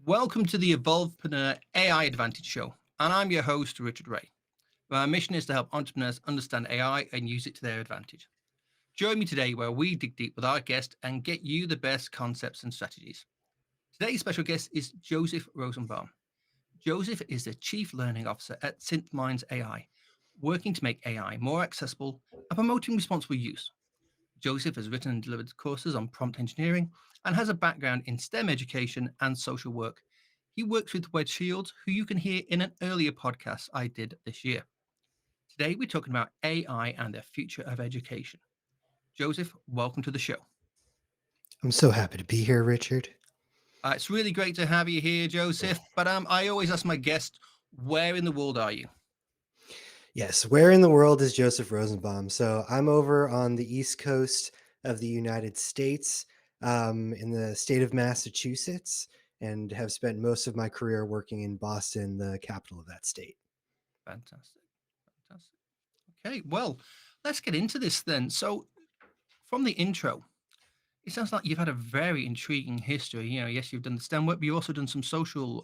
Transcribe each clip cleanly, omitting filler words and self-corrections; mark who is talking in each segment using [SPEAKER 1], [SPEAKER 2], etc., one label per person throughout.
[SPEAKER 1] Welcome to the Evolvepreneur AI Advantage Show, and I'm your host, Richard Wray. My mission is to help entrepreneurs understand AI and use it to their advantage. Join me today where we dig deep with our guest and get you the best concepts and strategies. Today's special guest is Joseph Rosenbaum. Joseph is the Chief Learning Officer at Synthmind AI, working to make AI more accessible and promoting responsible use. Joseph has written and delivered courses on prompt engineering and has a background in STEM education and social work. He works with Wedge Shields, who you can hear in an earlier podcast I did this year. Today, we're talking about AI and the future of education. Joseph, welcome to the show.
[SPEAKER 2] I'm so happy to be here, Richard.
[SPEAKER 1] It's really great to have you here, Joseph. But I always ask my guests, where in the world are you?
[SPEAKER 2] Yes, where in the world is Joseph Rosenbaum? So I'm over on the East Coast of the United States, in the state of Massachusetts, and have spent most of my career working in Boston, the capital of that state.
[SPEAKER 1] Fantastic. Fantastic. Okay, well, let's get into this then. So, from the intro, it sounds like you've had a very intriguing history. Yes, you've done the STEM work, but you've also done some social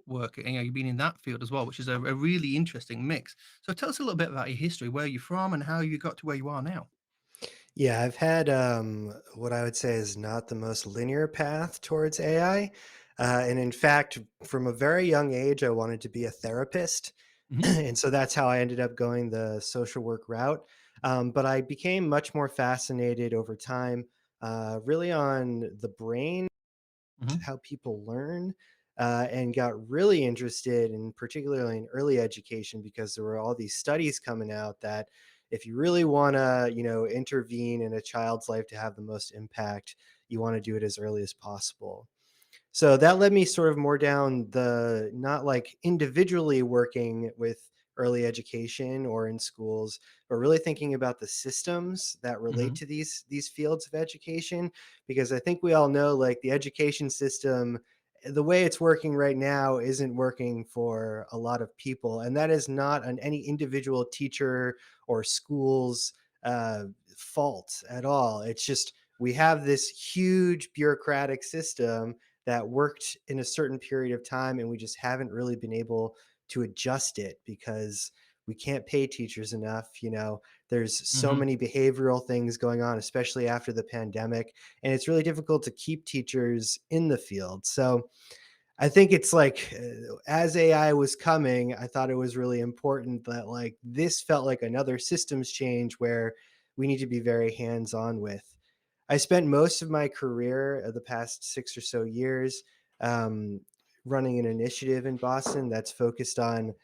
[SPEAKER 1] work. You've been in that field as well, which is a really interesting mix. So tell us a little bit about your history, where you're from, and how you got to where you are now.
[SPEAKER 2] Yeah, I've had what I would say is not the most linear path towards AI. And in fact, from a very young age, I wanted to be a therapist.
[SPEAKER 1] Hmm.
[SPEAKER 2] And so that's how I ended up going the social work route. But I became much more fascinated over time, really on the brain,
[SPEAKER 1] Hmm.
[SPEAKER 2] how people learn. And got really interested in particularly in early education because there were all these studies coming out that if you really want to intervene in a child's life to have the most impact, you want to do it as early as possible. So that led me sort of more down the not like individually working with early education or in schools, but really thinking about the systems that relate
[SPEAKER 1] Hmm.
[SPEAKER 2] to these fields of education. Because I think we all know like the education system, the way it's working right now isn't working for a lot of people. And that is not on any individual teacher or school's fault at all. It's just we have this huge bureaucratic system that worked in a certain period of time and we just haven't really been able to adjust it because we can't pay teachers enough. There's so
[SPEAKER 1] Hmm.
[SPEAKER 2] many behavioral things going on, especially after the pandemic, and it's really difficult to keep teachers in the field. So I think it's like as AI was coming, I thought it was really important that like this felt like another systems change where we need to be very hands on with. I spent most of my career, the past 6 or so years, um, running an initiative in Boston that's focused on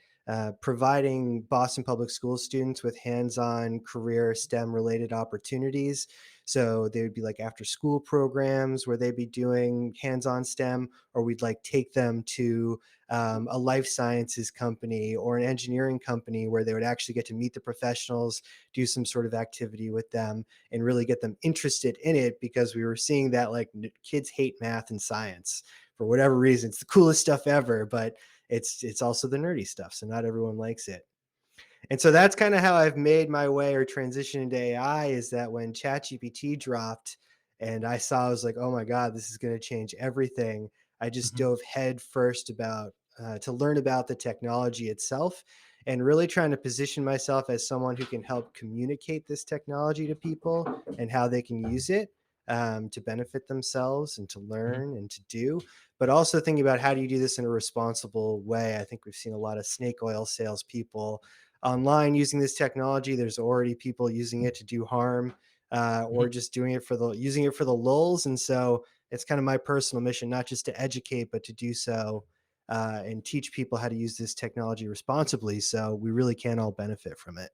[SPEAKER 2] providing Boston Public School students with hands-on career STEM-related opportunities. So they would be like after-school programs where they'd be doing hands-on STEM, or we'd like take them to a life sciences company or an engineering company where they would actually get to meet the professionals, do some sort of activity with them, and really get them interested in it because we were seeing that like kids hate math and science for whatever reason. It's the coolest stuff ever, but it's also the nerdy stuff, so not everyone likes it. And so that's kind of how I've made my way or transitioned into AI, is that when ChatGPT dropped and I was like, oh my God, this is going to change everything. I just
[SPEAKER 1] Hmm.
[SPEAKER 2] dove head first about to learn about the technology itself and really trying to position myself as someone who can help communicate this technology to people and how they can use it to benefit themselves and to
[SPEAKER 1] Hmm.
[SPEAKER 2] learn and to do, but also thinking about how do you do this in a responsible way. I think we've seen a lot of snake oil salespeople online using this technology. There's already people using it to do harm, or
[SPEAKER 1] Hmm.
[SPEAKER 2] just doing it for the using it for the lulls. And so it's kind of my personal mission, not just to educate, but to do so and teach people how to use this technology responsibly, so we really can all benefit from it.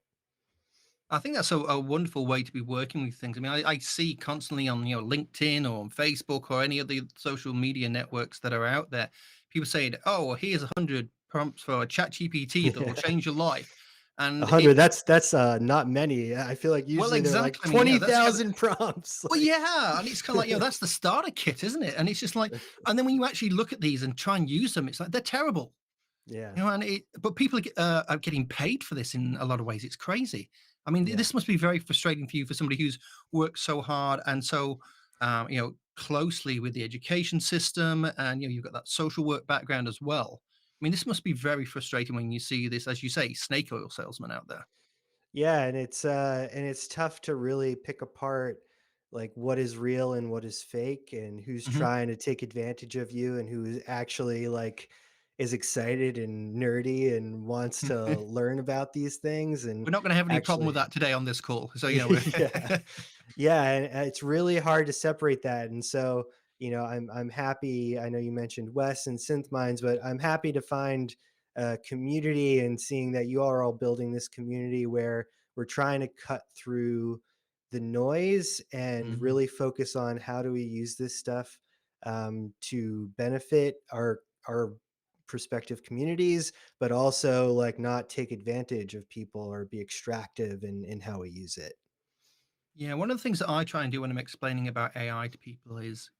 [SPEAKER 1] I think that's a wonderful way to be working with things. I mean, I see constantly on LinkedIn or on Facebook or any of the social media networks that are out there, people saying, "Oh, well, here's 100 prompts for a Chat GPT that will
[SPEAKER 2] Yeah.
[SPEAKER 1] change your life,"
[SPEAKER 2] A
[SPEAKER 1] and
[SPEAKER 2] hundred. That's not many. I feel like
[SPEAKER 1] well,
[SPEAKER 2] usually they're like
[SPEAKER 1] exactly. I mean,
[SPEAKER 2] 20,000 prompts.
[SPEAKER 1] well,
[SPEAKER 2] Like,
[SPEAKER 1] yeah, and it's kind of like that's the starter kit, isn't it? And it's just like, and then when you actually look at these and try and use them, it's like they're terrible.
[SPEAKER 2] yeah,
[SPEAKER 1] And but people are getting paid for this in a lot of ways. It's crazy. I mean,
[SPEAKER 2] yeah.
[SPEAKER 1] this must be very frustrating for you, for somebody who's worked so hard and so, closely with the education system, and you've got that social work background as well. I mean, this must be very frustrating when you see this, as you say, snake oil salesman out there.
[SPEAKER 2] Yeah, and it's tough to really pick apart like what is real and what is fake and who's
[SPEAKER 1] Hmm.
[SPEAKER 2] trying to take advantage of you and who actually like is excited and nerdy and wants to learn about these things and
[SPEAKER 1] We're not going to have any problem
[SPEAKER 2] actually
[SPEAKER 1] with that today on this call. So,
[SPEAKER 2] yeah. Yeah, and it's really hard to separate that, and so, I'm happy. I know you mentioned Wes and Synthminds, but I'm happy to find a community and seeing that you are all building this community where we're trying to cut through the noise and
[SPEAKER 1] Mhm.
[SPEAKER 2] really focus on how do we use this stuff, to benefit our prospective communities, but also, like, not take advantage of people or be extractive in how we use it.
[SPEAKER 1] Yeah, one of the things that I try and do when I'm explaining about AI to people is,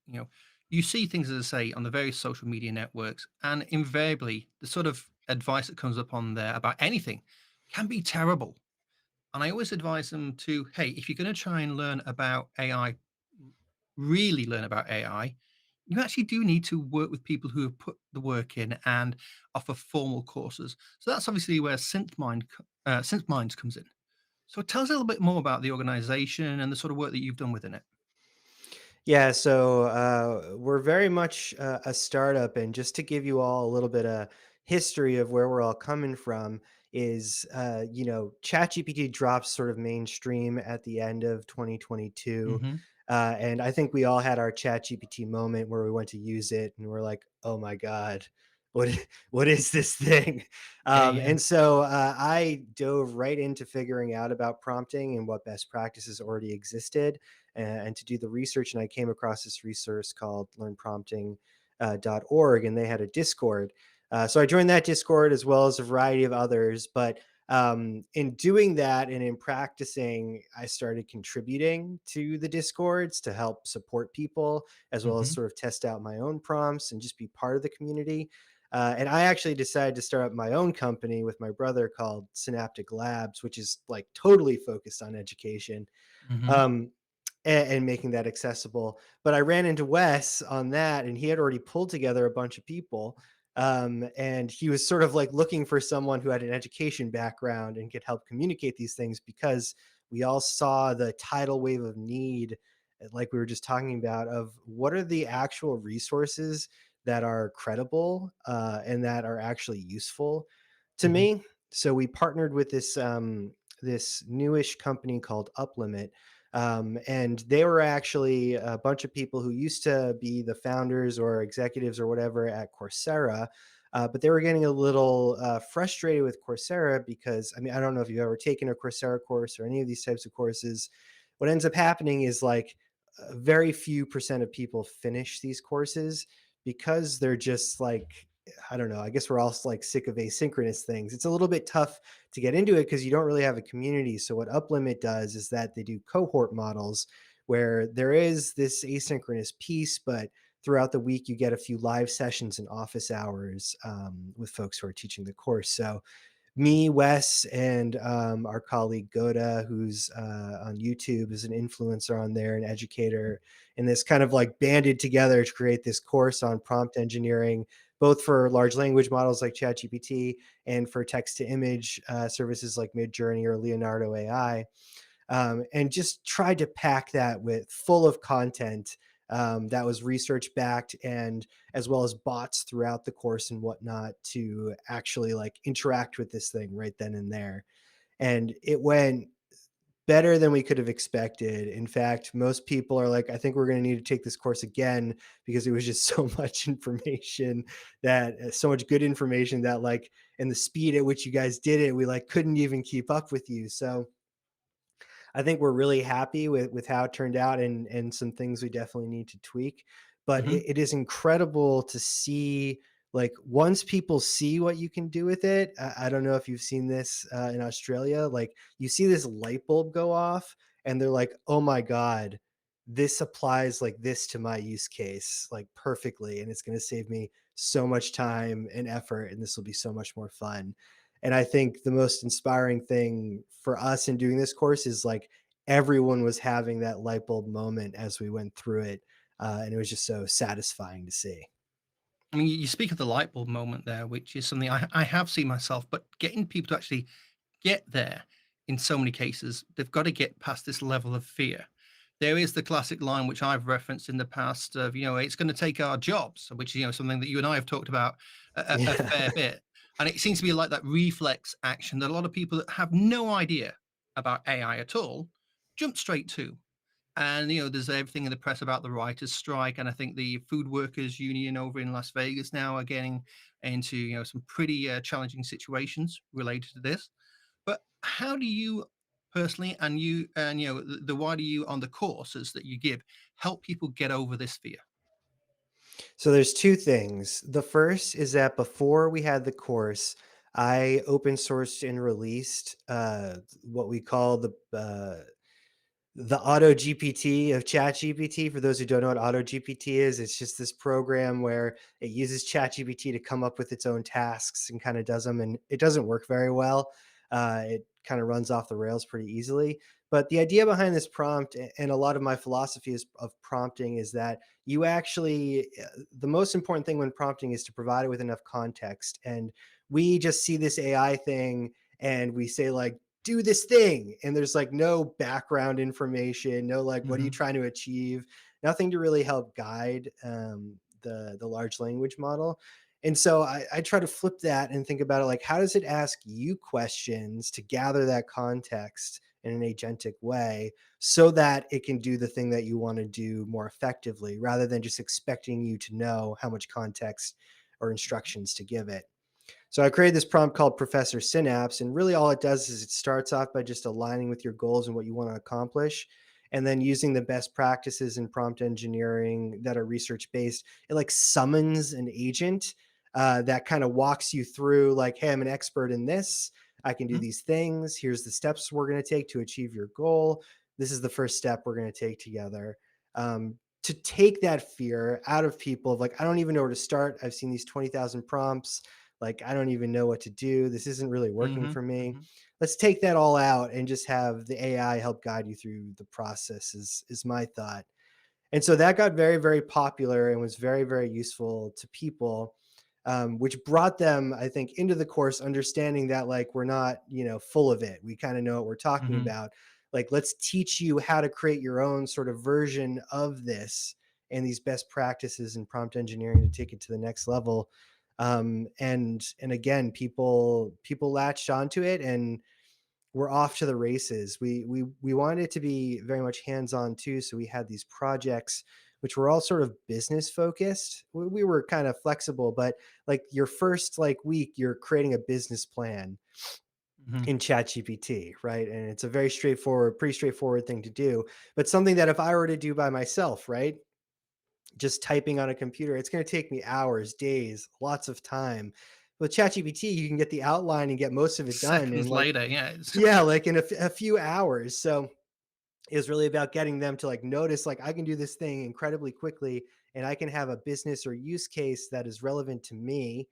[SPEAKER 1] you see things, as I say, on the various social media networks, and invariably the sort of advice that comes up on there about anything can be terrible. And I always advise them to, hey, if you're going to try and learn about AI, really learn about AI, you actually do need to work with people who have put the work in and offer formal courses. So that's obviously where SynthMinds comes in. So tell us a little bit more about the organization and the sort of work that you've done within it.
[SPEAKER 2] Yeah, so we're very much a startup, and just to give you all a little bit of history of where we're all coming from, is ChatGPT drops sort of mainstream at the end of 2022,
[SPEAKER 1] Mhm.
[SPEAKER 2] and I think we all had our ChatGPT moment where we went to use it and we're like, "Oh my god, what what is this thing?"
[SPEAKER 1] Yeah, yeah.
[SPEAKER 2] And so I dove right into figuring out about prompting and what best practices already existed and to do the research. And I came across this resource called learnprompting.org, and they had a Discord. So I joined that Discord as well as a variety of others. But in doing that and in practicing, I started contributing to the Discords to help support people, as well as
[SPEAKER 1] Mhm.
[SPEAKER 2] sort of test out my own prompts and just be part of the community. And I actually decided to start up my own company with my brother called Synaptic Labs, which is like totally focused on education.
[SPEAKER 1] Mhm.
[SPEAKER 2] Um, and making that accessible. But I ran into Wes on that, and he had already pulled together a bunch of people. And he was sort of like looking for someone who had an education background and could help communicate these things because we all saw the tidal wave of need, like we were just talking about, of what are the actual resources that are credible and that are actually useful to
[SPEAKER 1] Mhm.
[SPEAKER 2] me. So we partnered with this newish company called Uplimit, and they were actually a bunch of people who used to be the founders or executives or whatever at Coursera. But they were getting a little frustrated with Coursera because, I mean, I don't know if you've ever taken a Coursera course or any of these types of courses. What ends up happening is like a very few percent of people finish these courses because they're just like, I don't know. I guess we're all like sick of asynchronous things. It's a little bit tough to get into it because you don't really have a community. So what Uplimit does is that they do cohort models where there is this asynchronous piece, but throughout the week you get a few live sessions and office hours with folks who are teaching the course. So me, Wes, and our colleague Goda, who's on YouTube, is an influencer on there, an educator, and this kind of like banded together to create this course on prompt engineering, both for large language models like ChatGPT and for text to image services like Midjourney or Leonardo AI, and just tried to pack that with full of content that was research backed and as well as bots throughout the course and whatnot to actually like interact with this thing right then and there. And it went better than we could have expected. In fact, most people are like, I think we're going to need to take this course again because it was just so much information that so much good information that like, and the speed at which you guys did it, we like couldn't even keep up with you. So I think we're really happy with how it turned out and some things we definitely need to tweak. But
[SPEAKER 1] Mhm.
[SPEAKER 2] it is incredible to see like once people see what you can do with it. I don't know if you've seen this in Australia. Like you see this light bulb go off, and they're like, "Oh my god, this applies like this to my use case like perfectly, and it's going to save me so much time and effort, and this will be so much more fun." And I think the most inspiring thing for us in doing this course is like everyone was having that light bulb moment as we went through it. And it was just so satisfying to see.
[SPEAKER 1] I mean, you speak of the light bulb moment there, which is something I have seen myself, but getting people to actually get there in so many cases, they've got to get past this level of fear. There is the classic line which I've referenced in the past of, it's going to take our jobs, which is, something that you and I have talked about a
[SPEAKER 2] Yeah.
[SPEAKER 1] fair bit. And it seems to be like that reflex action that a lot of people that have no idea about AI at all jump straight to. And there's everything in the press about the writers' strike, and I think the food workers union over in Las Vegas now are getting into some pretty challenging situations related to this. But how do you personally, and the wider you on the courses that you give, help people get over this fear?
[SPEAKER 2] So there's two things. The first is that before we had the course, I open sourced and released what we call the auto GPT of chat GPT. For those who don't know what auto GPT is, it's just this program where it uses chat GPT to come up with its own tasks and kind of does them, and it doesn't work very well. It kind of runs off the rails pretty easily. But the idea behind this prompt, and a lot of my philosophy of prompting, is that you actually the most important thing when prompting is to provide it with enough context. And we just see this AI thing and we say, like, do this thing, and there's like no background information, no, like, what are you
[SPEAKER 1] Hmm.
[SPEAKER 2] trying to achieve, nothing to really help guide the large language model. And so I try to flip that and think about it like, how does it ask you questions to gather that context in an agentic way so that it can do the thing that you want to do more effectively, rather than just expecting you to know how much context or instructions to give it. So I created this prompt called Professor Synapse, and really all it does is it starts off by just aligning with your goals and what you want to accomplish, and then using the best practices in prompt engineering that are research based. It like summons an agent that kind of walks you through, like, hey, I'm an expert in this. I can do these things. Here's the steps we're going to take to achieve your goal. This is the first step we're going to take together. To take that fear out of people of, like, I don't even know where to start. I've seen these 20,000 prompts, like, I don't even know what to do. This isn't really working
[SPEAKER 1] Hmm.
[SPEAKER 2] for me.
[SPEAKER 1] Hmm.
[SPEAKER 2] Let's take that all out and just have the AI help guide you through the process, is my thought. And so that got very, very popular and was very, very useful to people, which brought them, I think, into the course, understanding that, like, we're not, full of it. We kind of know what we're talking
[SPEAKER 1] Hmm.
[SPEAKER 2] about. Like, let's teach you how to create your own sort of version of this and these best practices in prompt engineering to take it to the next level. And again, people latched onto it, and we're off to the races. We wanted it to be very much hands-on too, so we had these projects which were all sort of business focused. We were kind of flexible, but like your first like week, you're creating a business plan
[SPEAKER 1] Hmm.
[SPEAKER 2] in ChatGPT, right? And it's a very straightforward, pretty straightforward thing to do, but something that if I were to do by myself, right, just typing on a computer, it's going to take me hours, days, lots of time. With ChatGPT, you can get the outline and get most of it done in
[SPEAKER 1] Seconds
[SPEAKER 2] like,
[SPEAKER 1] later, yeah. It's,
[SPEAKER 2] yeah, like in a few hours. So it was really about getting them to like notice, like, I can do this thing incredibly quickly, and I can have a business or use case that is relevant to me.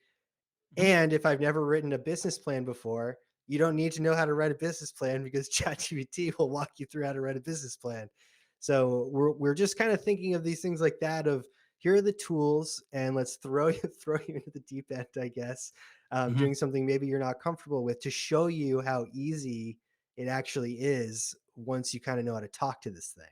[SPEAKER 1] Mhm.
[SPEAKER 2] And if I've never written a business plan before, you don't need to know how to write a business plan because ChatGPT will walk you through how to write a business plan. So we're just kind of thinking of these things like that of, here are the tools, and let's throw you throw you into the deep end, I guess,
[SPEAKER 1] Mhm.
[SPEAKER 2] doing something maybe you're not comfortable with, to show you how easy it actually is once you kind of know how to talk to this thing.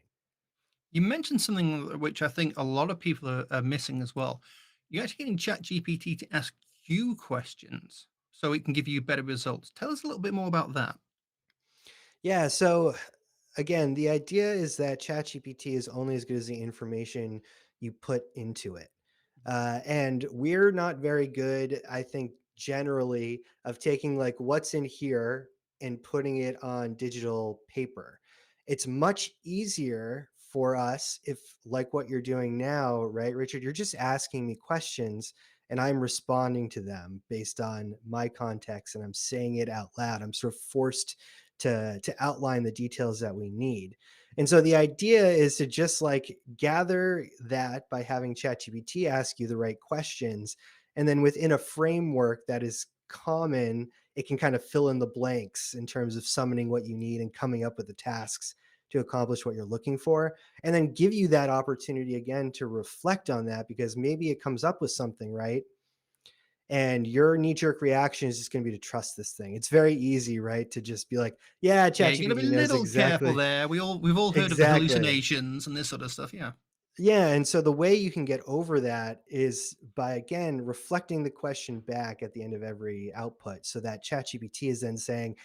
[SPEAKER 1] You mentioned something which I think a lot of people are missing as well. You're actually getting ChatGPT to ask you questions so it can give you better results. Tell us a little bit more about that.
[SPEAKER 2] Yeah. So again, the idea is that ChatGPT is only as good as the information you put into it. And we're not very good, I think, generally, of taking like what's in here and putting it on digital paper. It's much easier for us if, like what you're doing now, right, Richard? You're just asking me questions and I'm responding to them based on my context, and I'm saying it out loud. I'm sort of forced to outline the details that we need. And so the idea is to just like gather that by having ChatGPT ask you the right questions. And then within a framework that is common, it can kind of fill in the blanks in terms of summoning what you need and coming up with the tasks to accomplish what you're looking for, and then give you that opportunity again to reflect on that, because maybe it comes up with something, right? And your knee jerk reaction is just going to be to trust this thing. It's very easy, right? To just be like, yeah,
[SPEAKER 1] Yeah, you got to be
[SPEAKER 2] ChatGPT
[SPEAKER 1] a
[SPEAKER 2] knows
[SPEAKER 1] little careful
[SPEAKER 2] exactly.
[SPEAKER 1] there. We've all heard of the
[SPEAKER 2] Exactly.
[SPEAKER 1] hallucinations and this sort of stuff. Yeah.
[SPEAKER 2] Yeah, and so the way you can get over that is by again reflecting the question back at the end of every output, so that ChatGPT is then saying,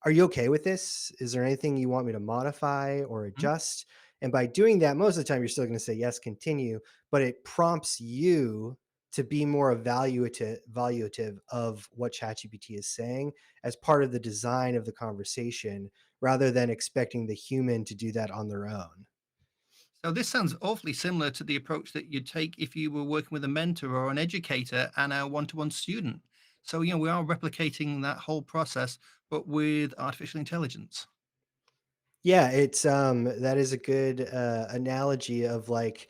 [SPEAKER 2] are you okay with this? Is there anything you want me to modify or
[SPEAKER 1] Mhm.
[SPEAKER 2] adjust? And by doing that, most of the time you're still going to say yes, continue, but it prompts you to be more evaluative of what ChatGPT is saying as part of the design of the conversation, rather than expecting the human to do that on their own.
[SPEAKER 1] So this sounds awfully similar to the approach that you'd take if you were working with a mentor or an educator and a one-to-one student. So, we are replicating that whole process, but with artificial intelligence.
[SPEAKER 2] Yeah, it's that is a good analogy of like,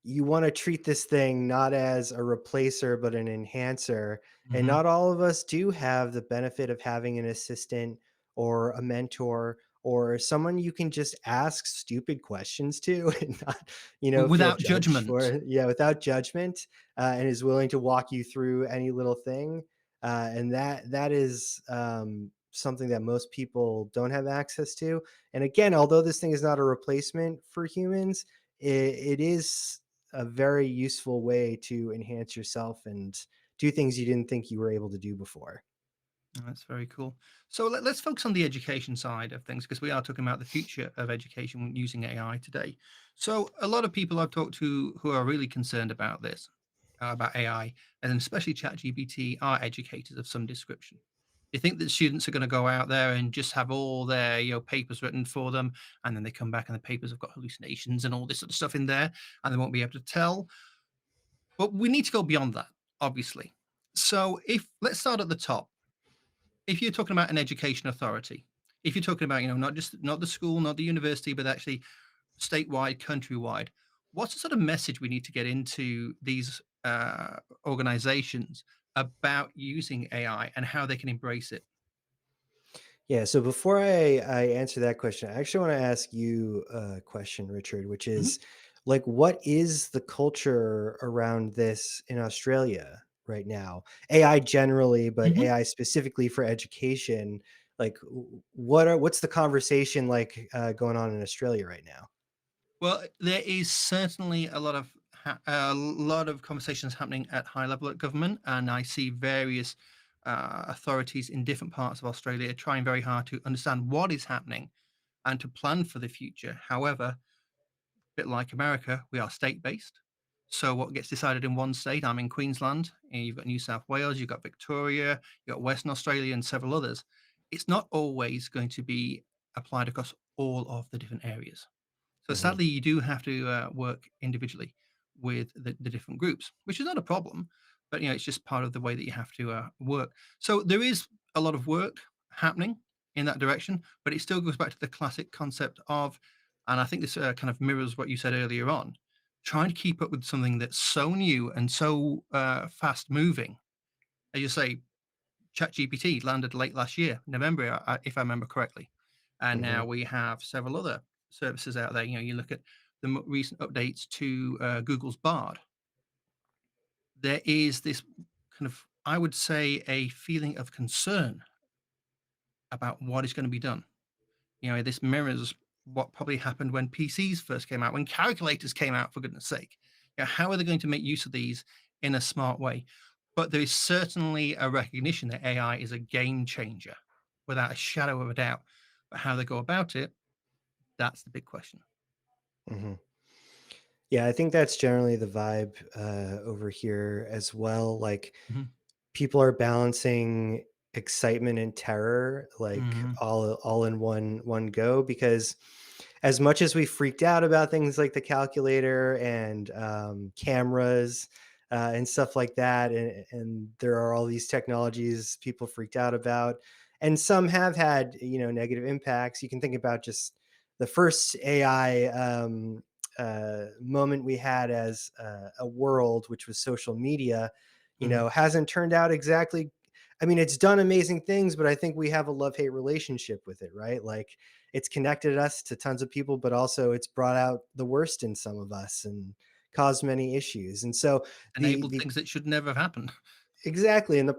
[SPEAKER 2] you want to treat this thing not as a replacer but an enhancer. And
[SPEAKER 1] Hmm.
[SPEAKER 2] not all of us do have the benefit of having an assistant or a mentor or someone you can just ask stupid questions to and not, feel
[SPEAKER 1] Without
[SPEAKER 2] judged for
[SPEAKER 1] judgment.
[SPEAKER 2] it. Yeah, without judgment, and is willing to walk you through any little thing. And that is something that most people don't have access to. And again, although this thing is not a replacement for humans, it is a very useful way to enhance yourself and do things you didn't think you were able to do before.
[SPEAKER 1] Oh, that's very cool. So let's focus on the education side of things because we are talking about the future of education using AI today. So a lot of people I've talked to who are really concerned about this, about AI, and especially ChatGPT, are educators of some description. They think that students are going to go out there and just have all their papers written for them, and then they come back and the papers have got hallucinations and all this sort of stuff in there, and they won't be able to tell. But we need to go beyond that, obviously. So if let's start at the top. If you're talking about an education authority, if you're talking about, not the school, not the university, but actually statewide, countrywide, what's the sort of message we need to get into these organizations about using AI and how they can embrace it?
[SPEAKER 2] Yeah. So before I answer that question, I actually want to ask you a question, Richard, which
[SPEAKER 1] Mhm.
[SPEAKER 2] is like, what is the culture around this in Australia right now? AI generally, but
[SPEAKER 1] Mhm.
[SPEAKER 2] AI specifically for education. Like, what's the conversation like going on in Australia right now?
[SPEAKER 1] Well, there is certainly a lot of conversations happening at high level at government, and I see various authorities in different parts of Australia trying very hard to understand what is happening and to plan for the future. However, bit like America, we are state based. So what gets decided in one state, I'm in Queensland, and you've got New South Wales, you've got Victoria, you've got Western Australia, and several others. It's not always going to be applied across all of the different areas. So
[SPEAKER 2] Hmm.
[SPEAKER 1] sadly, you do have to work individually with the different groups, which is not a problem, but it's just part of the way that you have to work. So there is a lot of work happening in that direction, but it still goes back to the classic concept of, and I think this kind of mirrors what you said earlier on, trying to keep up with something that's so new and so fast moving. As you say, ChatGPT landed late last year, November, if I remember correctly. And now
[SPEAKER 2] Hmm.
[SPEAKER 1] we have several other services out there. You look at the recent updates to Google's Bard. There is this kind of, I would say, a feeling of concern about what is going to be done. This mirrors what probably happened when PCs first came out, when calculators came out, for goodness sake. How are they going to make use of these in a smart way? But there is certainly a recognition that AI is a game changer without a shadow of a doubt. But how they go about it, that's the big question.
[SPEAKER 2] Hmm. Yeah, I think that's generally the vibe over here as well. Like,
[SPEAKER 1] Mhm.
[SPEAKER 2] people are balancing excitement and terror, like
[SPEAKER 1] Mhm.
[SPEAKER 2] all in one go, because as much as we freaked out about things like the calculator and cameras and stuff like that, and there are all these technologies people freaked out about, and some have had negative impacts. You can think about just the first AI moment we had as a world, which was social media.
[SPEAKER 1] Mhm.
[SPEAKER 2] Hasn't turned out exactly. I mean, it's done amazing things, but I think we have a love hate relationship with it, right? Like, it's connected us to tons of people, but also it's brought out the worst in some of us and caused many issues. And so
[SPEAKER 1] Enabled
[SPEAKER 2] the
[SPEAKER 1] things that should never have happened.
[SPEAKER 2] exactly, and the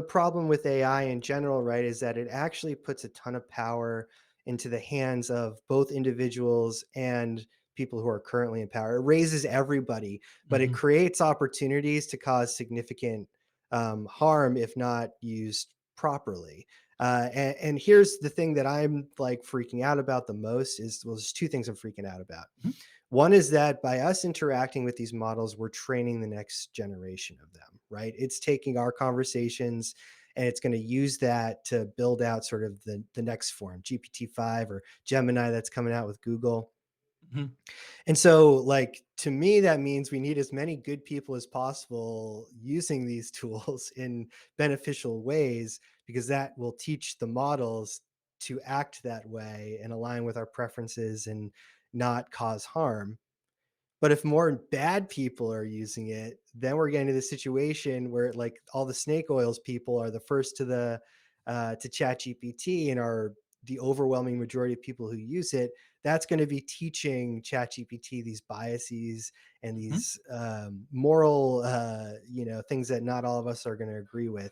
[SPEAKER 2] problem with AI in general, right, is that it actually puts a ton of power into the hands of both individuals and people who are currently in power. It raises everybody, but it
[SPEAKER 1] Mhm,
[SPEAKER 2] creates opportunities to cause significant harm if not used properly. And here's the thing that I'm like freaking out about the most is, well, there's two things I'm freaking out about.
[SPEAKER 1] mhm,
[SPEAKER 2] One is that by us interacting with these models, we're training the next generation of them, right? It's taking our conversations and it's going to use that to build out sort of the next form, GPT-5 or Gemini that's coming out with Google.
[SPEAKER 1] mhm.
[SPEAKER 2] And so, like, to me, that means we need as many good people as possible using these tools in beneficial ways, because that will teach the models to act that way and align with our preferences and not cause harm. But if more bad people are using it, then we're getting to the situation where like all the snake oils people are the first to the to chat GPT and are the overwhelming majority of people who use it. That's going to be teaching chat GPT these biases and
[SPEAKER 1] Mhm.
[SPEAKER 2] these moral things that not all of us are going to agree with.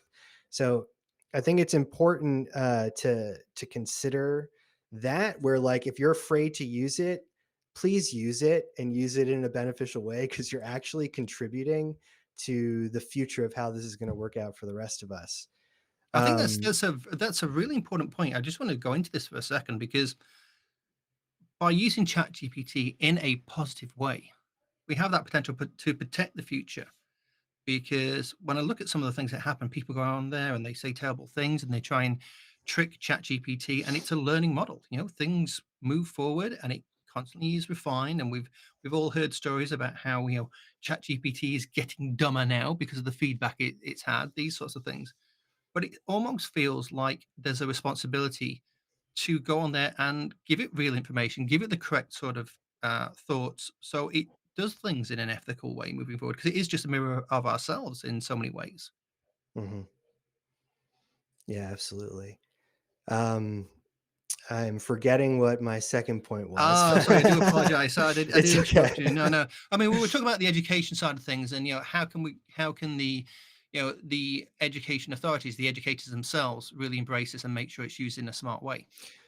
[SPEAKER 2] So I think it's important to consider that, where like if you're afraid to use it, please use it and use it in a beneficial way, because you're actually contributing to the future of how this is going to work out for the rest of us.
[SPEAKER 1] I think
[SPEAKER 2] Um,
[SPEAKER 1] that's a really important point. I just want to go into this for a second because by using ChatGPT in a positive way, we have that potential to protect the future. Because when I look at some of the things that happen, people go on there and they say terrible things and they try and trick ChatGPT, and it's a learning model. You know, things move forward and it constantly is refined. And we've all heard stories about how ChatGPT is getting dumber now because of the feedback it's had. These sorts of things, but it almost feels like there's a responsibility to go on there and give it real information, give it the correct sort of thoughts, so it does things in an ethical way moving forward. Because it is just a mirror of ourselves in so many ways.
[SPEAKER 2] mhm. Yeah, absolutely. Um, I'm forgetting what my second point was.
[SPEAKER 1] Ah, sorry, I do apologize. So I
[SPEAKER 2] It's
[SPEAKER 1] did
[SPEAKER 2] okay.
[SPEAKER 1] interrupt you. No, no. I mean, we were talking about the education side of things, and how can the education authorities, the educators themselves, really embrace this and make sure it's used in a smart way.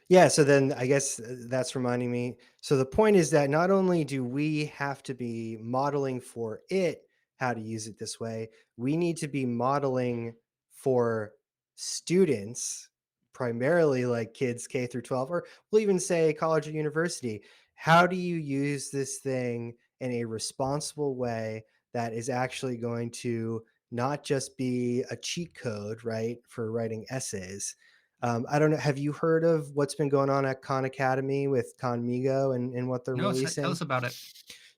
[SPEAKER 2] Yeah, so then I guess that's reminding me. So the point is that not only do we have to be modeling for it how to use it this way, we need to be modeling for students, primarily like kids K through 12, or we'll even say college or university. How do you use this thing in a responsible way that is actually going to not just be a cheat code, right, for writing essays? I don't know. Have you heard of what's been going on at Khan Academy with Conmigo and what they're
[SPEAKER 1] No, tell
[SPEAKER 2] releasing?
[SPEAKER 1] us about it.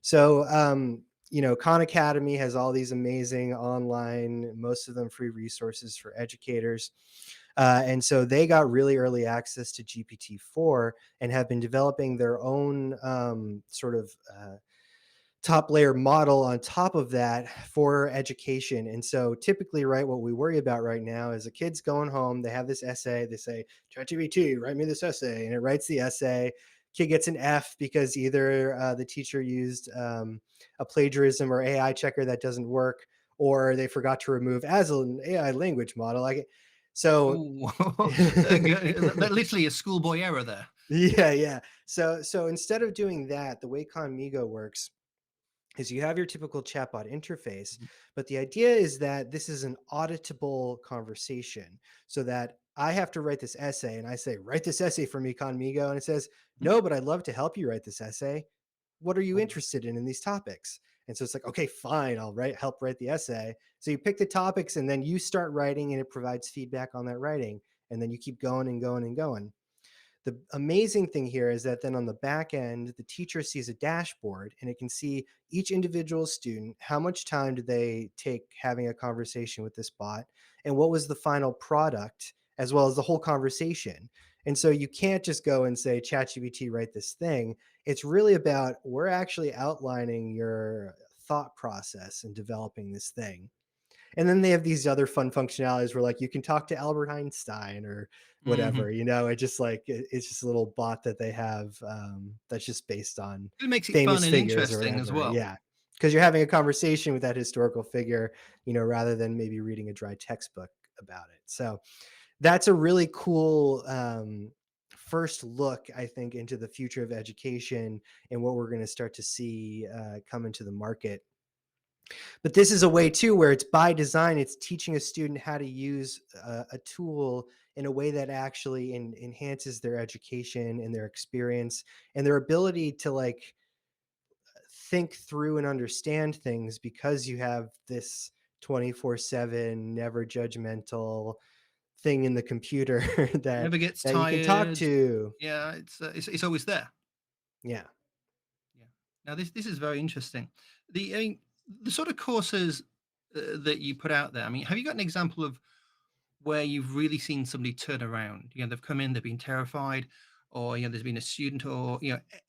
[SPEAKER 2] So, Khan Academy has all these amazing online, most of them free resources for educators. And so they got really early access to GPT-4 and have been developing their own sort of top layer model on top of that for education. And so typically, right, what we worry about right now is a kid's going home, they have this essay, they say, ChatGPT, write me this essay. And it writes the essay. Kid gets an F because either the teacher used a plagiarism or AI checker that doesn't work, or they forgot to remove as an AI language model. So
[SPEAKER 1] Oh, literally a schoolboy error there.
[SPEAKER 2] yeah, yeah. So instead of doing that, the way Conmigo works is you have your typical chatbot interface,
[SPEAKER 1] Mhm,
[SPEAKER 2] but the idea is that this is an auditable conversation, so that I have to write this essay and I say, write this essay for me, Conmigo. And it says,
[SPEAKER 1] mhm.
[SPEAKER 2] no, but I'd love to help you write this essay. What are you
[SPEAKER 1] Oh,
[SPEAKER 2] interested in these topics? And so it's like, okay, fine, I'll help write the essay. So you pick the topics and then you start writing and it provides feedback on that writing. And then you keep going and going and going. The amazing thing here is that then on the back end, the teacher sees a dashboard and it can see each individual student, how much time did they take having a conversation with this bot, and what was the final product, as well as the whole conversation. And so you can't just go and say, ChatGPT, write this thing. It's really about, we're actually outlining your thought process and developing this thing. And then they have these other fun functionalities where like you can talk to Albert Einstein or
[SPEAKER 1] Hmm.
[SPEAKER 2] whatever, it's just like it's just a little bot that they have, that's just based on
[SPEAKER 1] It makes it fun
[SPEAKER 2] famous
[SPEAKER 1] and
[SPEAKER 2] figures or
[SPEAKER 1] interesting as
[SPEAKER 2] whatever.
[SPEAKER 1] well.
[SPEAKER 2] Yeah. Because you're having a conversation with that historical figure, rather than maybe reading a dry textbook about it. So that's a really cool, first look, I think, into the future of education and what we're going to start to see come into the market. But this is a way too where it's by design, it's teaching a student how to use a tool in a way that actually enhances their education and their experience and their ability to like think through and understand things, because you have this 24/7 never judgmental thing in the computer that
[SPEAKER 1] Never gets
[SPEAKER 2] you can talk
[SPEAKER 1] tired.
[SPEAKER 2] to.
[SPEAKER 1] Yeah, it's always there.
[SPEAKER 2] Yeah.
[SPEAKER 1] Yeah. Now this is very interesting. I mean, the sort of courses that you put out there. I mean, have you got an example of where you've really seen somebody turn around? They've come in, they've been terrified, or there's been a student, or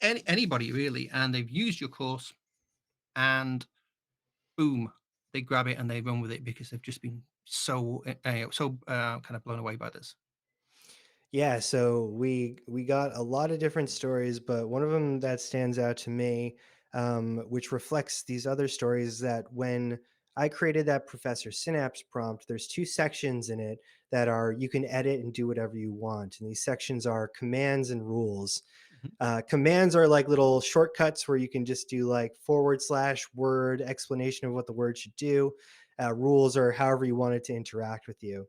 [SPEAKER 1] anybody really, and they've used your course, and boom, they grab it and they run with it because they've just been kind of blown away by this.
[SPEAKER 2] Yeah, so we got a lot of different stories, but one of them that stands out to me, which reflects these other stories, that when I created that Professor Synapse prompt, there's two sections in it that are you can edit and do whatever you want, and these sections are commands and rules.
[SPEAKER 1] Mhm.
[SPEAKER 2] Commands are like little shortcuts where you can just do like forward slash word explanation of what the word should do. Rules are however you want it to interact with you.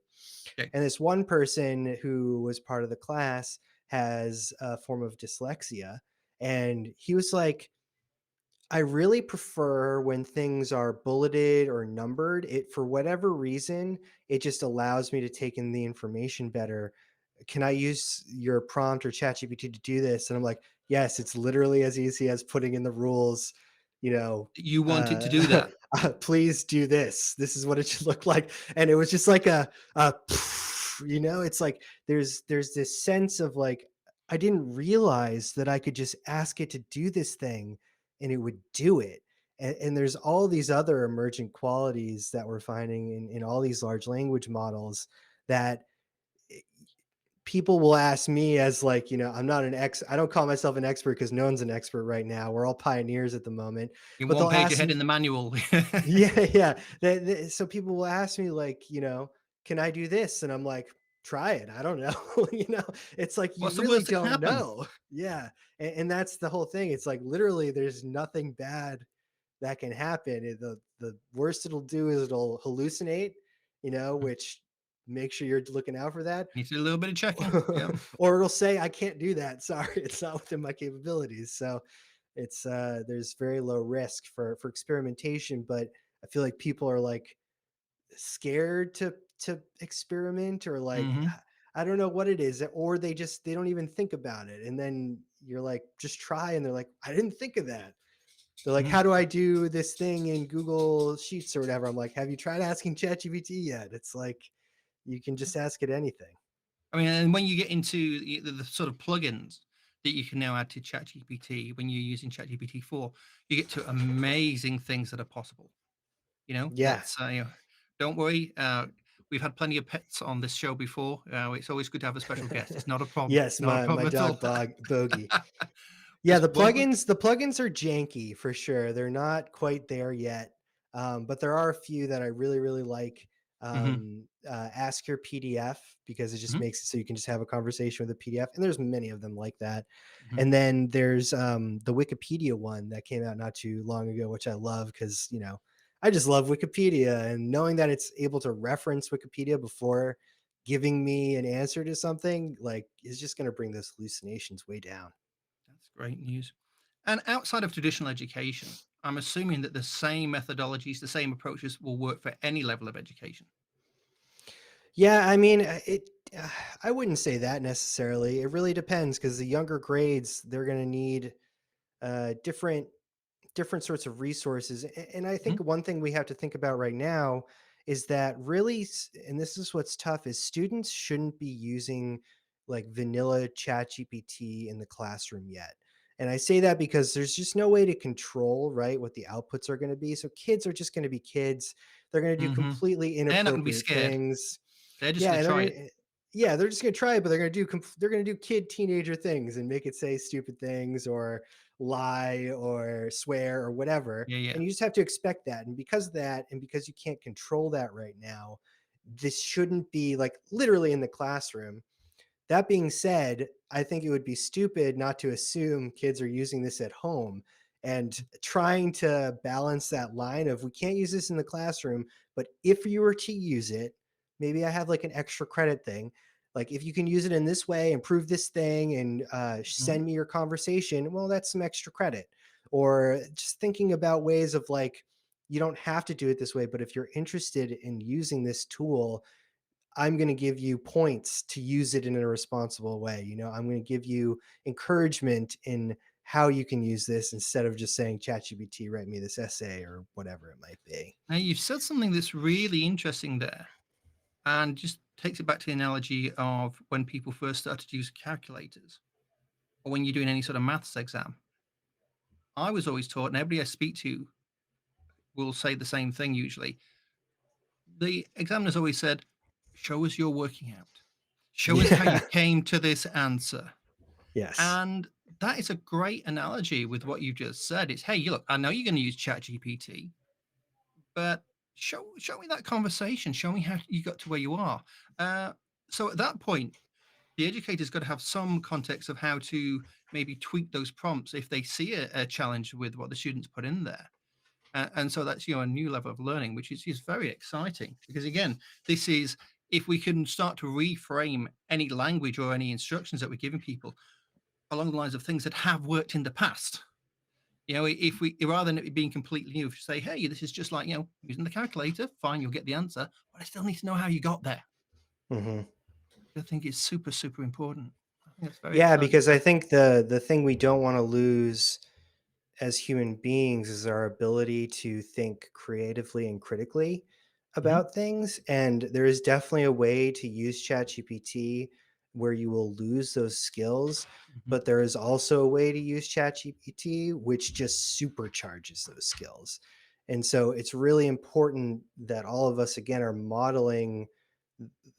[SPEAKER 1] Okay.
[SPEAKER 2] And this one person who was part of the class has a form of dyslexia. And he was like, I really prefer when things are bulleted or numbered. It, for whatever reason, it just allows me to take in the information better. Can I use your prompt or ChatGPT to do this? And I'm like, yes, it's literally as easy as putting in the rules, you know,
[SPEAKER 1] You want it to do
[SPEAKER 2] uh,
[SPEAKER 1] that.
[SPEAKER 2] please do this. This is what it should look like. And it was just like a it's like there's this sense of like, I didn't realize that I could just ask it to do this thing and it would do it. And there's all these other emergent qualities that we're finding in all these large language models that people will ask me as like, I'm not I don't call myself an expert because no one's an expert right now. We're all pioneers at the moment.
[SPEAKER 1] You're
[SPEAKER 2] But
[SPEAKER 1] one
[SPEAKER 2] they'll
[SPEAKER 1] page
[SPEAKER 2] ask
[SPEAKER 1] ahead
[SPEAKER 2] me,
[SPEAKER 1] in the manual.
[SPEAKER 2] yeah, yeah. So people will ask me like, can I do this? And I'm like, try it. I don't know. It's like you
[SPEAKER 1] What's the
[SPEAKER 2] really
[SPEAKER 1] worst that can
[SPEAKER 2] don't
[SPEAKER 1] happen?
[SPEAKER 2] know. Yeah. And that's the whole thing. It's like literally there's nothing bad that can happen. The worst it'll do is it'll hallucinate,
[SPEAKER 1] Mm.
[SPEAKER 2] which make sure you're looking out for that.
[SPEAKER 1] Needs a little bit of checking. Yeah.
[SPEAKER 2] Or it'll say, I can't do that. Sorry, it's not within my capabilities. So it's there's very low risk for experimentation, but I feel like people are like scared to experiment or like
[SPEAKER 1] Hmm.
[SPEAKER 2] I don't know what it is, or they don't even think about it. And then you're like, just try, and they're like, I didn't think of that. They're like,
[SPEAKER 1] Hmm.
[SPEAKER 2] how do I do this thing in Google Sheets or whatever? I'm like, have you tried asking ChatGPT yet? It's like you can just ask it anything.
[SPEAKER 1] I mean, and when you get into the sort of plugins that you can now add to ChatGPT when you're using ChatGPT 4, you get to amazing things that are possible.
[SPEAKER 2] Yeah.
[SPEAKER 1] That's don't worry. We've had plenty of pets on this show before. It's always good to have a special guest. It's not a problem.
[SPEAKER 2] Yes,
[SPEAKER 1] It's not a
[SPEAKER 2] my
[SPEAKER 1] problem at all.
[SPEAKER 2] dog Bogey. Yeah,
[SPEAKER 1] Just
[SPEAKER 2] the
[SPEAKER 1] one click.
[SPEAKER 2] plugins are janky for sure. They're not quite there yet, but there are a few that I really really like.
[SPEAKER 1] Hmm.
[SPEAKER 2] Ask your PDF, because it just
[SPEAKER 1] Hmm.
[SPEAKER 2] makes it so you can just have a conversation with a PDF, and there's many of them like that.
[SPEAKER 1] Hmm.
[SPEAKER 2] And then there's the Wikipedia one that came out not too long ago, which I love because I just love Wikipedia, and knowing that it's able to reference Wikipedia before giving me an answer to something like is just going to bring those hallucinations way down.
[SPEAKER 1] That's great news. And outside of traditional education, I'm assuming that the same methodologies, the same approaches will work for any level of education.
[SPEAKER 2] Yeah, I mean, uh, I wouldn't say that necessarily. It really depends because the younger grades, they're going to need different sorts of resources. And I think
[SPEAKER 1] Mhm.
[SPEAKER 2] one thing we have to think about right now is that really, and this is what's tough, is students shouldn't be using like vanilla chat GPT in the classroom yet. And I say that because there's just no way to control, right, what the outputs are going to be. So kids are just going to be kids. They're going to do
[SPEAKER 1] Hmm.
[SPEAKER 2] completely
[SPEAKER 1] They're not going to be
[SPEAKER 2] inappropriate
[SPEAKER 1] scared.
[SPEAKER 2] things.
[SPEAKER 1] They're just
[SPEAKER 2] Yeah,
[SPEAKER 1] going to
[SPEAKER 2] and
[SPEAKER 1] try it.
[SPEAKER 2] they're just gonna try it, but they're gonna do kid teenager things and make it say stupid things or lie or swear or whatever.
[SPEAKER 1] Yeah, yeah.
[SPEAKER 2] And you just have to expect that. And because of that, and because you can't control that right now, this shouldn't be like literally in the classroom. That being said, I think it would be stupid not to assume kids are using this at home and trying to balance that line of we can't use this in the classroom, but if you were to use it, maybe I have like an extra credit thing. Like if you can use it in this way, improve this thing, and
[SPEAKER 1] Mhm.
[SPEAKER 2] send me your conversation, well, that's some extra credit. Or just thinking about ways of like, you don't have to do it this way, but if you're interested in using this tool, I'm going to give you points to use it in a responsible way. I'm going to give you encouragement in how you can use this instead of just saying, ChatGPT, write me this essay or whatever it might be.
[SPEAKER 1] Now, you've said something that's really interesting there, and just takes it back to the analogy of when people first started to use calculators, or when you're doing any sort of maths exam. I was always taught, and everybody I speak to will say the same thing usually. The examiners always said, "Show us your working out. Show us how you
[SPEAKER 2] Yeah.
[SPEAKER 1] came to this answer."
[SPEAKER 2] Yes.
[SPEAKER 1] And that is a great analogy with what you just said. It's, hey, you look, I know you're going to use ChatGPT, but show me that conversation. Show me how you got to where you are. Uh, so at that point, the educator's got to have some context of how to maybe tweak those prompts if they see a challenge with what the students put in there. And so that's a new level of learning, which is very exciting because again, this is if we can start to reframe any language or any instructions that we're giving people along the lines of things that have worked in the past. If we rather than it being completely new, if you say, "Hey, this is just like using the calculator, fine, you'll get the answer, but I still need to know how you got there."
[SPEAKER 2] Hmm.
[SPEAKER 1] I think it's super, super important. I think that's very
[SPEAKER 2] Yeah,
[SPEAKER 1] exciting
[SPEAKER 2] because I
[SPEAKER 1] stuff.
[SPEAKER 2] think the thing we don't want to lose as human beings is our ability to think creatively and critically
[SPEAKER 1] Mhm,
[SPEAKER 2] about things. And there is definitely a way to use ChatGPT where you will lose those skills.
[SPEAKER 1] mhm,
[SPEAKER 2] But there is also a way to use ChatGPT which just supercharges those skills. And so it's really important that all of us, again, are modeling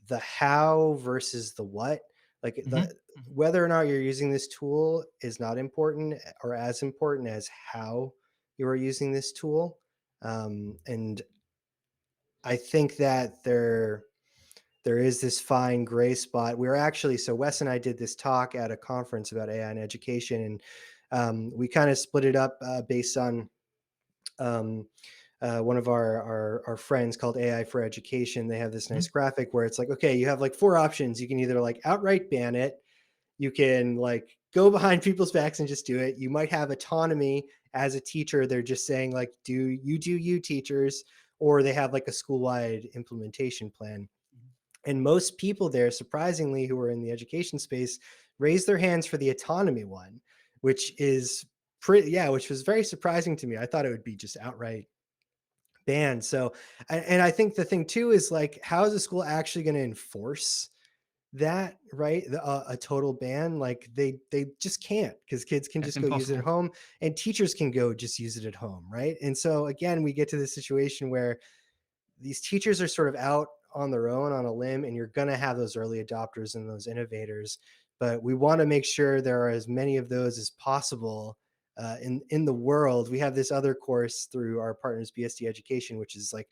[SPEAKER 2] the how versus the what. Like
[SPEAKER 1] mhm,
[SPEAKER 2] the
[SPEAKER 1] mhm.
[SPEAKER 2] whether or not you're using this tool is not important or as important as how you are using this tool. And I think that there is this fine gray spot. We are actually, so Wes and I did this talk at a conference about AI and education, and we kind of split it up based on um, one of our friends called AI for Education. They have this
[SPEAKER 1] Mhm.
[SPEAKER 2] nice graphic where it's like, okay, you have like four options. You can either like outright ban it, you can like go behind people's backs and just do it. You might have autonomy as a teacher. They're just saying like, do you teachers, or they have like a school-wide implementation plan. And most people there, surprisingly, who are in the education space, raise their hands for the autonomy one, which is yeah, which was very surprising to me. I thought it would be just outright banned. So, and I think the thing too is like, how is the school actually going to enforce that, right? A total ban, like they just can't, because kids can
[SPEAKER 1] It's
[SPEAKER 2] just go use it at
[SPEAKER 1] impossible.
[SPEAKER 2] home and teachers can go just use it at home, right? And so again, we get to this situation where these teachers are sort of out on their own on a limb, and you're going to have those early adopters and those innovators, but we want to make sure there are as many of those as possible in the world. We have this other course through our partners BSD Education, which is like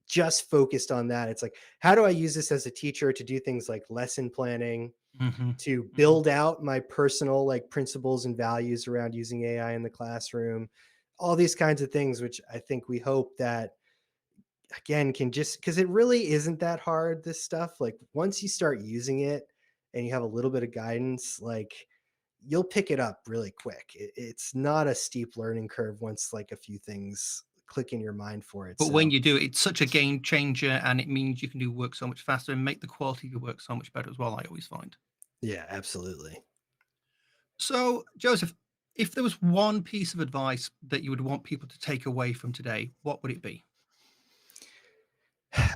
[SPEAKER 2] just focused on that. It's like, how do I use this as a teacher to do things like lesson planning,
[SPEAKER 1] Mhm,
[SPEAKER 2] to
[SPEAKER 1] mhm.
[SPEAKER 2] build out my personal like principles and values around using AI in the classroom, all these kinds of things, which I think we hope that again can just, because it really isn't that hard, this stuff. Like once you start using it and you have a little bit of guidance, like you'll pick it up really quick. It's not a steep learning curve once like a few things click in your mind for it.
[SPEAKER 1] But when
[SPEAKER 2] So
[SPEAKER 1] you do it, it's such a game changer, and it means you can do work so much faster and make the quality of your work so much better as well, I always find.
[SPEAKER 2] yeah, absolutely.
[SPEAKER 1] So, Joseph, if there was one piece of advice that you would want people to take away from today, what would it be?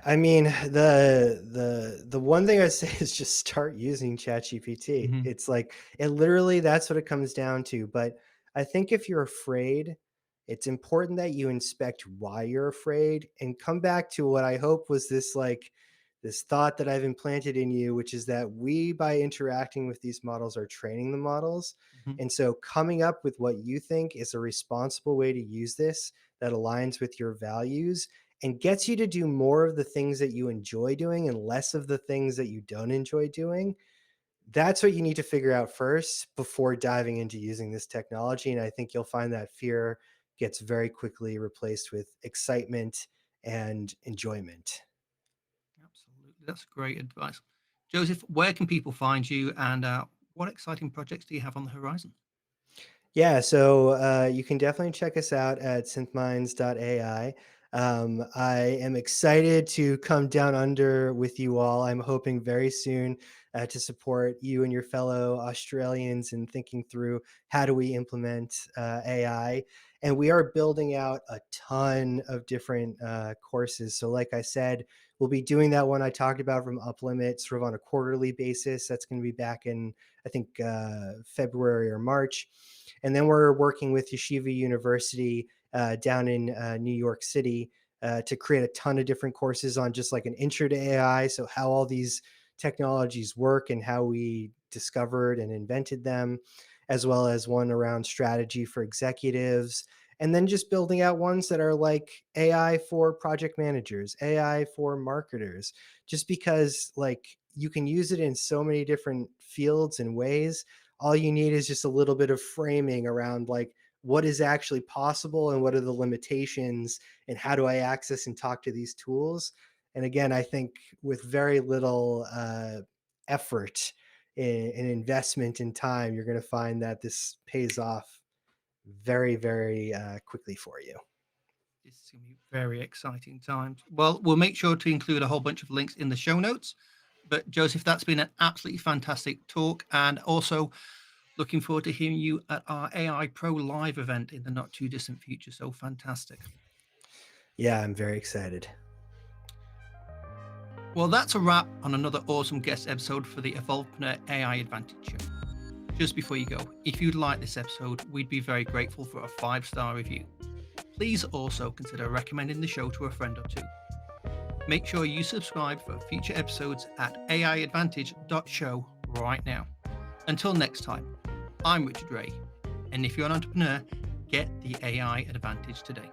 [SPEAKER 2] I mean, the one thing I say is just start using ChatGPT.
[SPEAKER 1] Hmm.
[SPEAKER 2] It's like it literally that's what it comes down to. But I think if you're afraid, it's important that you inspect why you're afraid and come back to what I hope was this thought that I've implanted in you, which is that we, by interacting with these models, are training the models.
[SPEAKER 1] Hmm.
[SPEAKER 2] And so coming up with what you think is a responsible way to use this that aligns with your values and gets you to do more of the things that you enjoy doing and less of the things that you don't enjoy doing. That's what you need to figure out first before diving into using this technology. And I think you'll find that fear gets very quickly replaced with excitement and enjoyment.
[SPEAKER 1] Absolutely. That's great advice. Joseph, where can people find you and what exciting projects do you have on the horizon?
[SPEAKER 2] Yeah, so you can definitely check us out at synthminds.ai. I am excited to come down under with you all. I'm hoping very soon to support you and your fellow Australians in thinking through how do we implement AI. And we are building out a ton of different courses. So, like I said, we'll be doing that one I talked about from Uplimit sort of on a quarterly basis. That's going to be back in, I think, February or March. And then we're working with Yeshiva University down in New York City to create a ton of different courses on just like an intro to AI. So, how all these technologies work and how we discovered and invented them, as well as one around strategy for executives. And then just building out ones that are like AI for project managers, AI for marketers, just because like you can use it in so many different fields and ways. All you need is just a little bit of framing around like what is actually possible and what are the limitations and how do I access and talk to these tools. And again, I think with very little effort and investment in time, you're going to find that this pays off very, very quickly for you.
[SPEAKER 1] This is going to be very exciting times. Well, we'll make sure to include a whole bunch of links in the show notes. But Joseph, that's been an absolutely fantastic talk. And also looking forward to hearing you at our AI Pro Live event in the not too distant future. So fantastic.
[SPEAKER 2] Yeah, I'm very excited.
[SPEAKER 1] Well, that's a wrap on another awesome guest episode for the Evolvepreneur AI Advantage Show. Just before you go, if you'd like this episode, we'd be very grateful for a 5-star review. Please also consider recommending the show to a friend or two. Make sure you subscribe for future episodes at aiadvantage.show right now. Until next time, I'm Richard Wray, and if you're an entrepreneur, get the AI advantage today.